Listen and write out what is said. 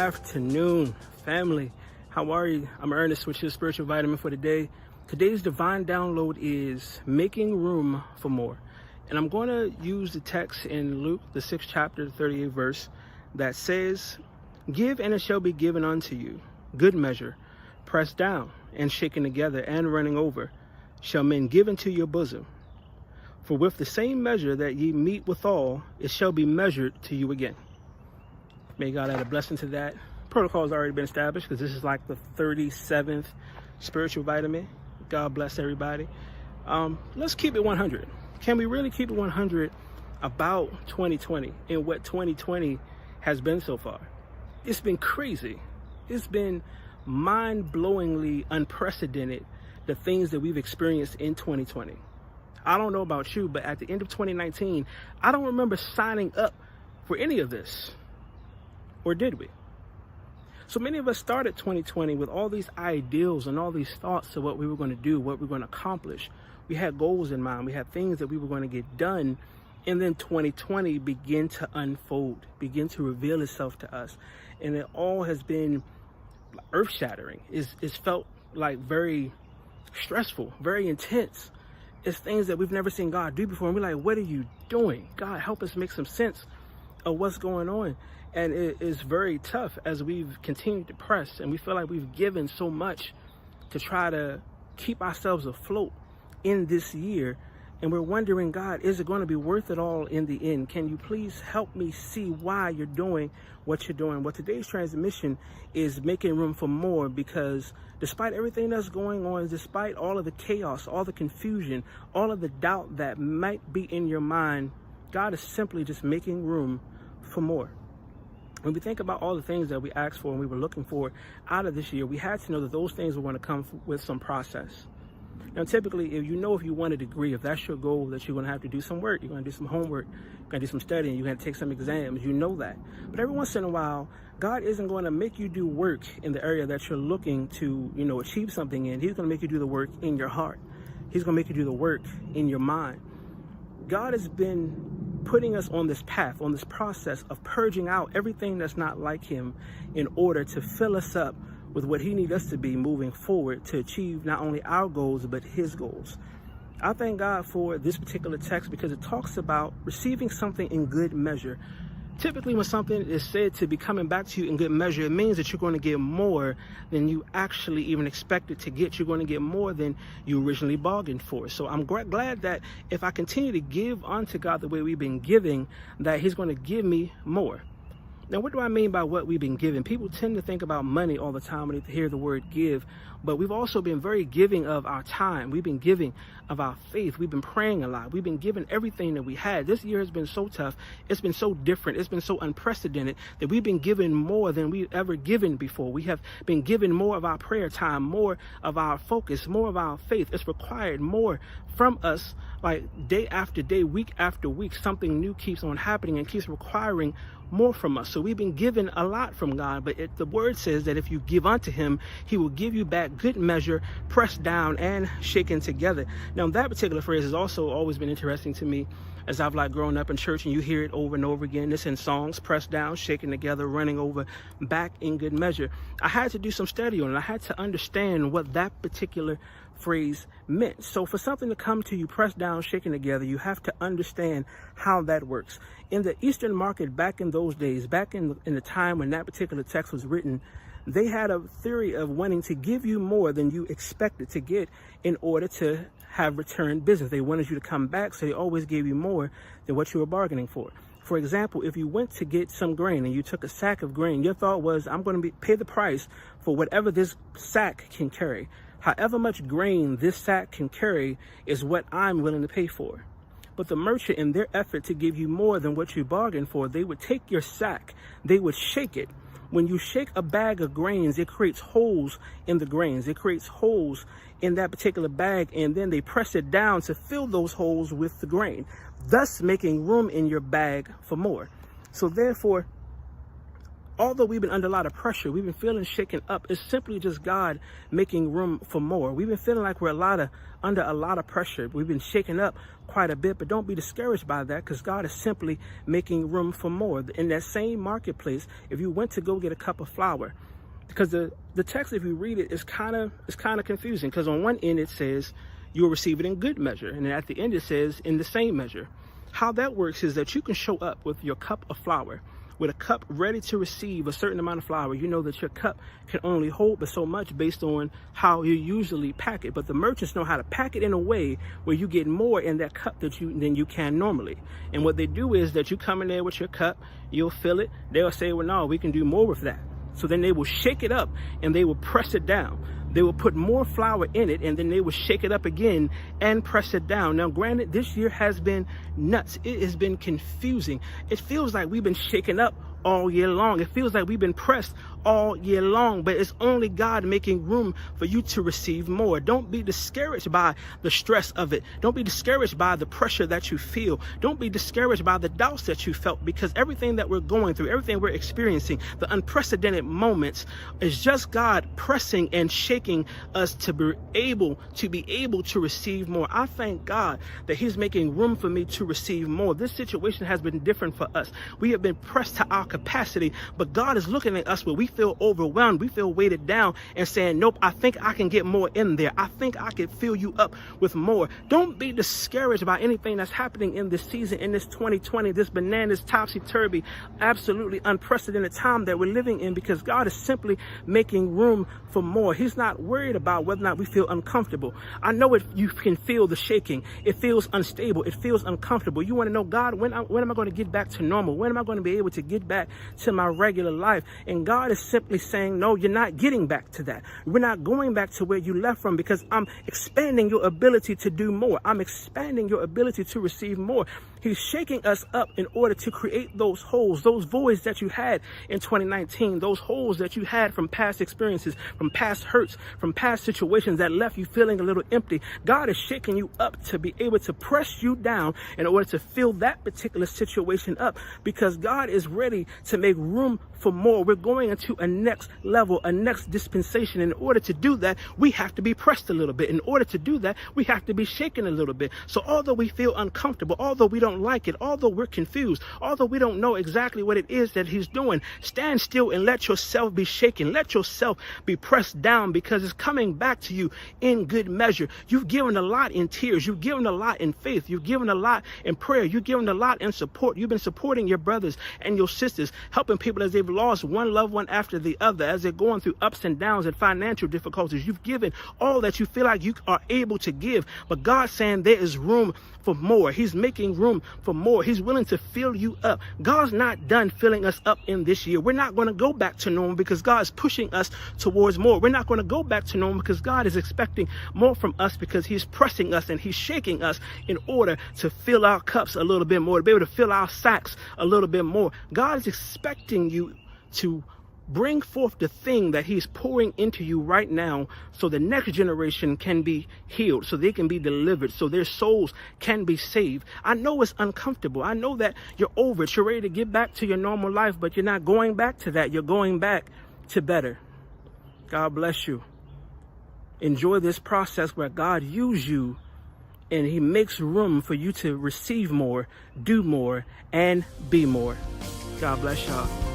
afternoon, family. How are you? I'm Ernest with your spiritual vitamin for the day. Today's divine download is making room for more. And I'm going to use the text in Luke, the 6th chapter, 38th verse, that says, "Give and it shall be given unto you. Good measure, pressed down and shaken together and running over, shall men give into your bosom. For with the same measure that ye meet withal, it shall be measured to you again." May God add a blessing to that. Protocol has already been established because this is like the 37th spiritual vitamin. God bless everybody. Let's keep it 100. Can we really keep it 100 about 2020 and what 2020 has been so far? It's been crazy. It's been mind-blowingly unprecedented, the things that we've experienced in 2020. I don't know about you, but at the end of 2019, I don't remember signing up for any of this. Or did we? So many of us started 2020 with all these ideals and all these thoughts of what we were going to do, what we were going to accomplish. We had goals in mind. We had things that we were going to get done. And then 2020 began to unfold, begin to reveal itself to us. And it all has been earth-shattering. It's felt like very stressful, very intense. It's things that we've never seen God do before. And we're like, what are you doing? God, help us make some sense of what's going on. And it is very tough as we've continued to press and we feel like we've given so much to try to keep ourselves afloat in this year. And we're wondering, God, is it going to be worth it all in the end? Can you please help me see why you're doing what you're doing? Well, today's transmission is making room for more, because despite everything that's going on, despite all of the chaos, all the confusion, all of the doubt that might be in your mind, God is simply just making room for more. When we think about all the things that we asked for and we were looking for out of this year, we had to know that those things were going to come with some process. Now, typically, if you want a degree, if that's your goal, that you're going to have to do some work, you're going to do some homework, you're going to do some studying, you're going to take some exams, you know that. But every once in a while, God isn't going to make you do work in the area that you're looking to, achieve something in. He's going to make you do the work in your heart. He's going to make you do the work in your mind. God has been putting us on this path, on this process of purging out everything that's not like him in order to fill us up with what he needs us to be moving forward to achieve not only our goals, but his goals. I thank God for this particular text because it talks about receiving something in good measure. Typically, when something is said to be coming back to you in good measure, it means that you're going to get more than you actually even expected to get. You're going to get more than you originally bargained for. So I'm glad that if I continue to give unto God the way we've been giving, that he's going to give me more. Now, what do I mean by what we've been given? People tend to think about money all the time when they hear the word give, but we've also been very giving of our time. We've been giving of our faith. We've been praying a lot. We've been giving everything that we had. This year has been so tough. It's been so different. It's been so unprecedented that we've been given more than we've ever given before. We have been given more of our prayer time, more of our focus, more of our faith. It's required more from us, like day after day, week after week. Something new keeps on happening and keeps requiring more from us. So we've been given a lot from God, but the word says that if you give unto him, he will give you back good measure, pressed down and shaken together. Now, that particular phrase has also always been interesting to me as I've grown up in church, and you hear it over and over again. It's in songs: pressed down, shaken together, running over, back in good measure. I had to do some study on it. I had to understand what that particular phrase meant. So for something to come to you pressed down, shaken together, you have to understand how that works. In the Eastern market back in those days, back in the time when that particular text was written, they had a theory of wanting to give you more than you expected to get in order to have return business. They wanted you to come back, so they always gave you more than what you were bargaining for. For example, if you went to get some grain and you took a sack of grain, your thought was, I'm going to pay the price for whatever this sack can carry. However much grain this sack can carry is what I'm willing to pay for. But the merchant, in their effort to give you more than what you bargained for, they would take your sack, they would shake it. When you shake a bag of grains, it creates holes in the grains. It creates holes in that particular bag, and then they press it down to fill those holes with the grain, thus making room in your bag for more. So therefore, Although we've been under a lot of pressure, we've been feeling shaken up, it's simply just God making room for more. We've been feeling like we're under a lot of pressure. We've been shaken up quite a bit, but don't be discouraged by that, because God is simply making room for more. In that same marketplace, if you went to go get a cup of flour, because the text, if you read it, is kind of confusing, because on one end it says you'll receive it in good measure, and then at the end it says in the same measure. How that works is that you can show up with your cup of flour, with a cup ready to receive a certain amount of flour. You know that your cup can only hold but so much based on how you usually pack it. But the merchants know how to pack it in a way where you get more in that cup than you can normally. And what they do is that you come in there with your cup, you'll fill it. They'll say, well, no, we can do more with that. So then they will shake it up and they will press it down. They will put more flour in it, and then they will shake it up again and press it down. Now, granted, this year has been nuts. It has been confusing. It feels like we've been shaken up all year long. It feels like we've been pressed all year long, but it's only God making room for you to receive more. Don't be discouraged by the stress of it. Don't be discouraged by the pressure that you feel. Don't be discouraged by the doubts that you felt, because everything that we're going through, everything we're experiencing, the unprecedented moments, is just God pressing and shaking us to be able to receive more. I thank God that He's making room for me to receive more. This situation has been different for us. We have been pressed to our capacity, but God is looking at us where we feel overwhelmed, we feel weighted down, and saying, nope, I think I can get more in there. I think I can fill you up with more. Don't be discouraged by anything that's happening in this season, in this 2020, this bananas, topsy-turvy, absolutely unprecedented time that we're living in, because God is simply making room for more. He's not worried about whether or not we feel uncomfortable. I know you can feel the shaking. It feels unstable. It feels uncomfortable. You want to know, God, when am I going to get back to normal? When am I going to be able to get back to my regular life? And God is simply saying, no, you're not getting back to that. We're not going back to where you left from, because I'm expanding your ability to do more. I'm expanding your ability to receive more. He's shaking us up in order to create those holes, those voids that you had in 2019, those holes that you had from past experiences, from past hurts, from past situations that left you feeling a little empty. God is shaking you up to be able to press you down in order to fill that particular situation up, because God is ready to make room for more. We're going into a next level, a next dispensation. In order to do that, we have to be pressed a little bit. In order to do that, we have to be shaken a little bit. So although we feel uncomfortable, although we don't like it, although we're confused, although we don't know exactly what it is that He's doing, stand still and let yourself be shaken. Let yourself be pressed down, because it's coming back to you in good measure. You've given a lot in tears. You've given a lot in faith. You've given a lot in prayer. You've given a lot in support. You've been supporting your brothers and your sisters, helping people as they've lost one loved one after the other, as they're going through ups and downs and financial difficulties. You've given all that you feel like you are able to give, but God's saying there is room for more. He's making room for more. He's willing to fill you up. God's not done filling us up in this year. We're not going to go back to normal, because God is pushing us towards more. We're not going to go back to normal, because God is expecting more from us, because He's pressing us and He's shaking us in order to fill our cups a little bit more, to be able to fill our sacks a little bit more. God is expecting you to bring forth the thing that He's pouring into you right now, so the next generation can be healed, so they can be delivered, so their souls can be saved. I know it's uncomfortable. I know that you're over it. You're ready to get back to your normal life, but you're not going back to that. You're going back to better. God bless you. Enjoy this process where God uses you and He makes room for you to receive more, do more, and be more. God bless y'all.